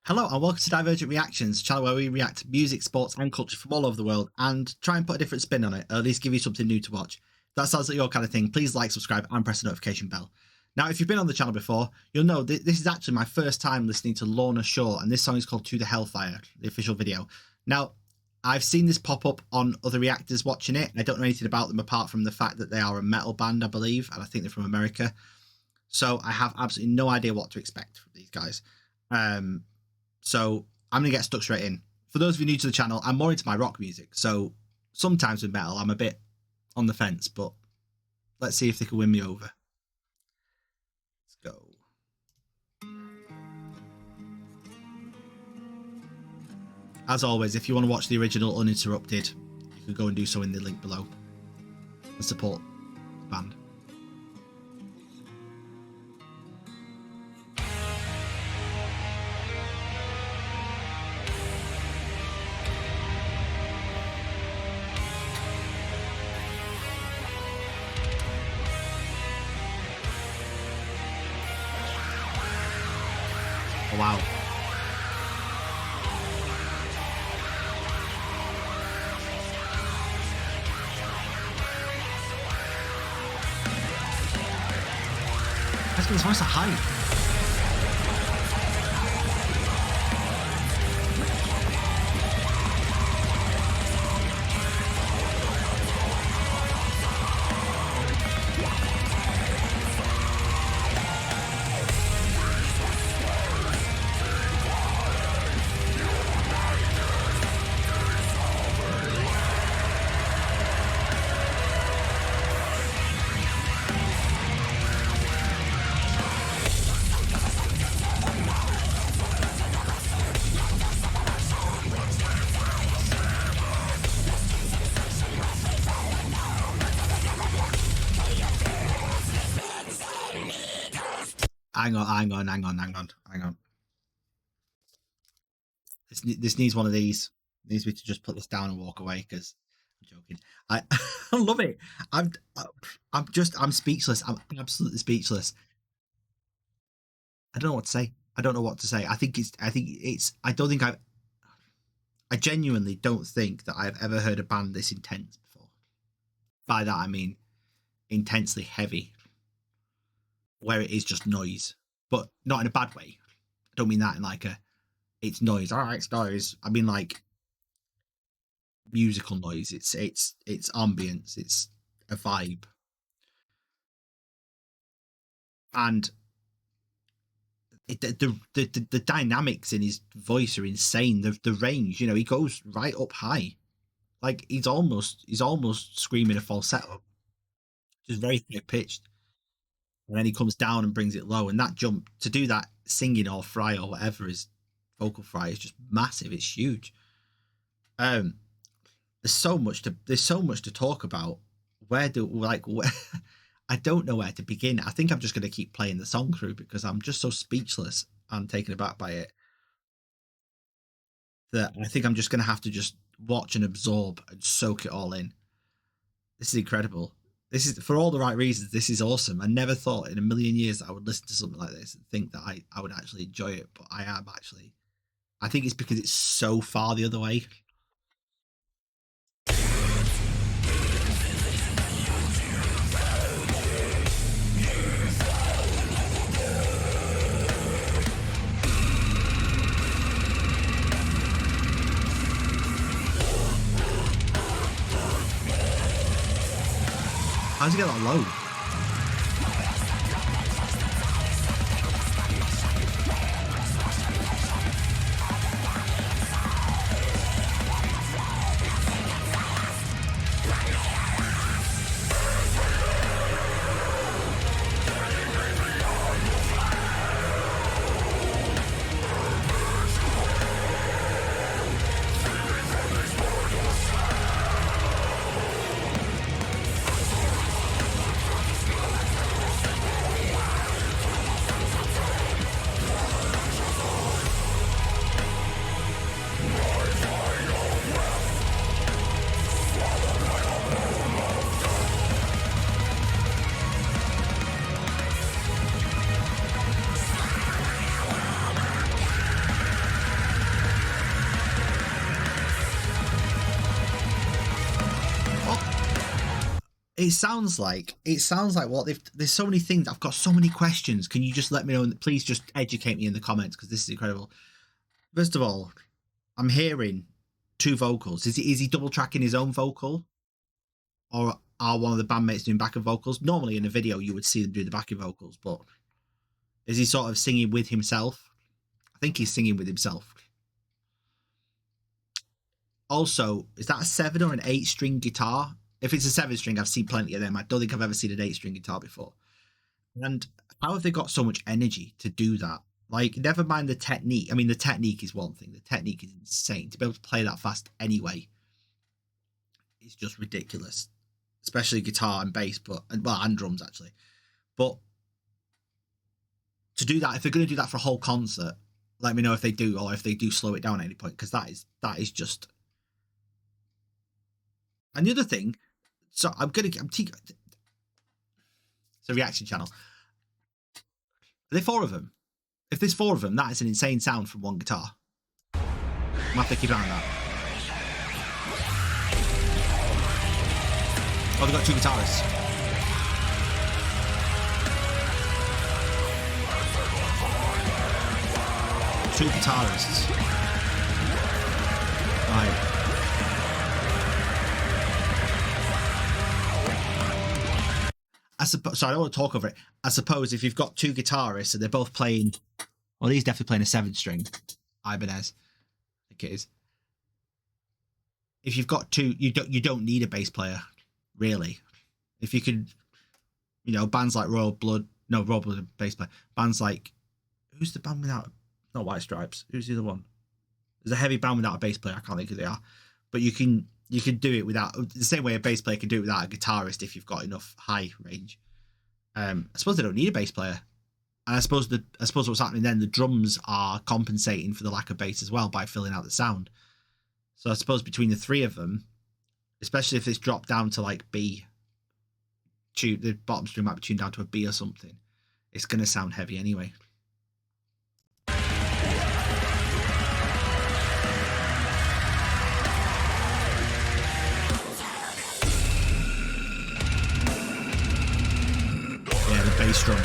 Hello and welcome to Divergent Reactions, a channel where we react to music, sports and culture from all over the world and try and put a different spin on it, or at least give you something new to watch. If that sounds like your kind of thing, please like, subscribe and press the notification bell. Now, if you've been on the channel before, you'll know this is actually my first time listening to Lorna and this song is called To the Hellfire, the official video. Now, I've seen this pop up on other reactors watching it. I don't know anything about them apart from the fact that they are a metal band, I believe, and I think they're from America. So I have absolutely no idea what to expect from these guys. So I'm going to get stuck straight in. For those of you new to the channel, I'm more into my rock music. So sometimes with metal, I'm a bit on the fence, but let's see if they can win me over. Let's go. As always, if you want to watch the original uninterrupted, you can go and do so in the link below and support the band. Oh, wow. That's because it's so high. Hang on. This needs one of these. It needs me to just put this down and walk away because I'm joking. I love it. I'm speechless. I'm absolutely speechless. I don't know what to say. I genuinely don't think that I've ever heard a band this intense before. By that I mean intensely heavy, where it is just noise, but not in a bad way. I don't mean that in like it's noise. All right, it's noise. I mean like musical noise. It's ambience. It's a vibe, and the dynamics in his voice are insane. The range, you know, he goes right up high, like he's almost screaming a falsetto, just very thick pitched. And then he comes down and brings it low, and that jump to do that singing or fry or whatever is vocal fry is just massive. It's huge. There's so much to talk about. I don't know where to begin. I think I'm just going to keep playing the song through because I'm just so speechless and taken aback by it that I think I'm just going to have to just watch and absorb and soak it all in. This is incredible. This is, for all the right reasons, this is awesome. I never thought in a million years that I would listen to something like this and think that I would actually enjoy it, but I am actually. I think it's because it's so far the other way. How does he get that low? It sounds like what there's so many things. I've got so many questions. Can you just let me know? And please just educate me in the comments because this is incredible. First of all, I'm hearing 2 vocals. Is he double tracking his own vocal, or are one of the bandmates doing backing vocals? Normally in a video you would see them do the backing vocals, but is he sort of singing with himself? I think he's singing with himself. Also, is that a 7 or an 8-string guitar? If it's a 7-string, I've seen plenty of them. I don't think I've ever seen an 8-string guitar before. And how have they got so much energy to do that? Like, never mind the technique. I mean, the technique is one thing. The technique is insane. To be able to play that fast anyway, it's just ridiculous. Especially guitar and bass, and drums, actually. But to do that, if they're going to do that for a whole concert, let me know if they do, or if they do slow it down at any point, because that is just... And the other thing, so it's a reaction channel. Are there 4 of them? If there's 4 of them, that is an insane sound from one guitar. I'm gonna have to keep an eye on that. Oh, they've got 2 guitarists. Two guitarists. Right. I suppose, so I don't want to talk over it. I suppose if you've got 2 guitarists and they're both playing, well, he's definitely playing a 7-string, Ibanez, I think it is. If you've got 2, you don't need a bass player, really. If you could, bands like Royal Blood, bass player. Bands like, who's the band without, not White Stripes, who's the other one? There's a heavy band without a bass player, I can't think who they are. But you can do it without, the same way a bass player can do it without a guitarist if you've got enough high range. I suppose they don't need a bass player. And I suppose what's happening then, the drums are compensating for the lack of bass as well by filling out the sound. So I suppose between the 3 of them, especially if it's dropped down to like B, the bottom string might be tuned down to a B or something, it's going to sound heavy anyway. Yeah, the bass drum.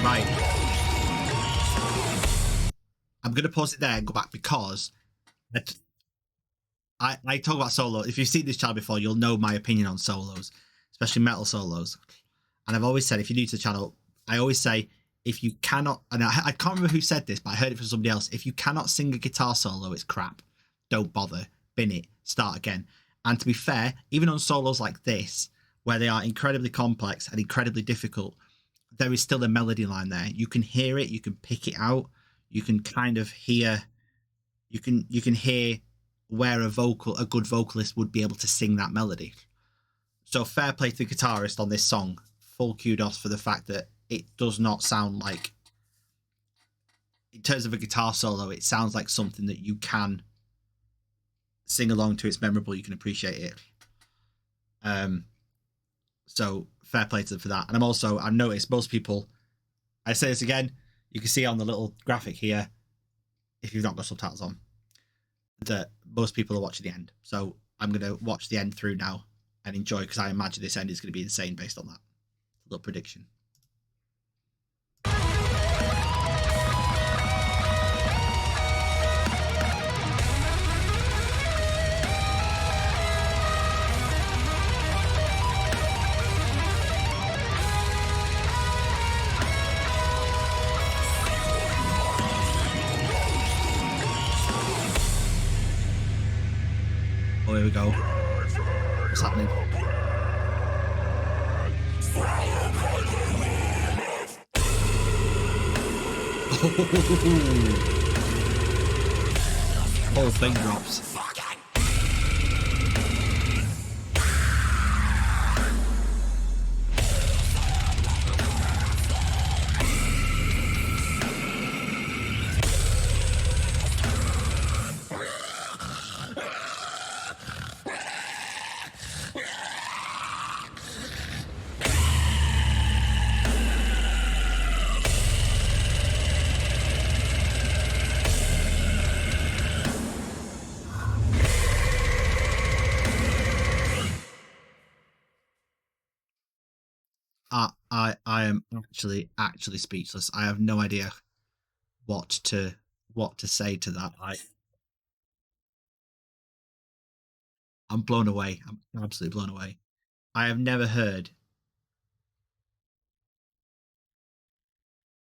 Right. I'm going to pause it there and go back because I talk about solo. If you've seen this channel before, you'll know my opinion on solos, especially metal solos. And I've always said, if you're new to the channel, I always say, if you cannot, and I can't remember who said this, but I heard it from somebody else. If you cannot sing a guitar solo, it's crap. Don't bother. Bin it. Start again. And to be fair, even on solos like this, where they are incredibly complex and incredibly difficult, there is still a melody line there. You can hear it. You can pick it out. You can kind of hear, you can hear where a good vocalist would be able to sing that melody. So fair play to the guitarist on this song. Full kudos for the fact that it does not sound like, in terms of a guitar solo, it sounds like something that you can sing along to. It's memorable. You can appreciate it. So fair play to them for that. And I've noticed most people, I say this again, you can see on the little graphic here, if you've not got subtitles on, that most people are watching the end. So I'm going to watch the end through now and enjoy, because I imagine this end is going to be insane based on that. A little prediction. Oh, here we go. What's happening? Whole thing drops. I am actually speechless. I have no idea what to say to that. I'm blown away. I'm absolutely blown away. I have never heard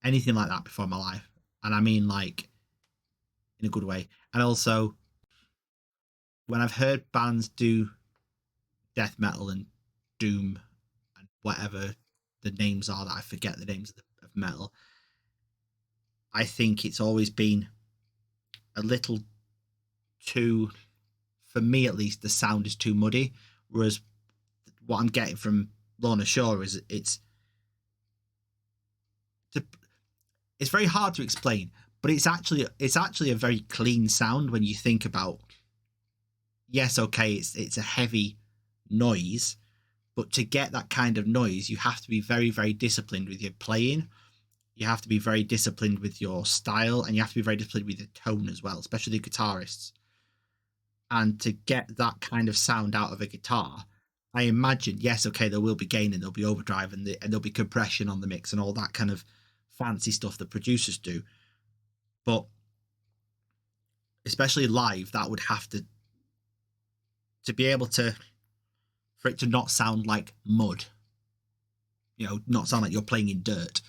anything like that before in my life, and I mean like in a good way. And also, when I've heard bands do death metal and doom and whatever the names are that I forget the names of metal, I think it's always been a little too, for me at least, the sound is too muddy. Whereas what I'm getting from Lorna Shore is it's very hard to explain, but it's actually a very clean sound when you think about, yes, okay, it's a heavy noise, but to get that kind of noise, you have to be very, very disciplined with your playing. You have to be very disciplined with your style, and you have to be very disciplined with your tone as well, especially the guitarists. And to get that kind of sound out of a guitar, I imagine, yes, okay, there will be gain and there'll be overdrive and there'll be compression on the mix and all that kind of fancy stuff that producers do. But especially live, that would have to be able to, for it to not sound like mud, not sound like you're playing in dirt.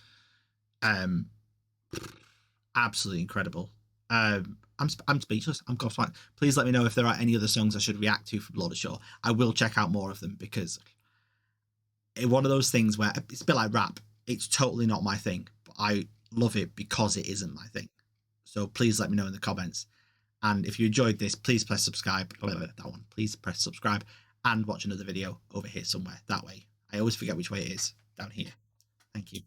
Absolutely incredible. I'm speechless. I'm gobsmacked. Please let me know if there are any other songs I should react to from Lorna Shore. I will check out more of them, because it's one of those things where it's a bit like rap. It's totally not my thing, but I love it because it isn't my thing. So please let me know in the comments. And if you enjoyed this, please press subscribe. That one. Please press subscribe and watch another video over here somewhere. That way. I always forget which way it is. Down here. Thank you.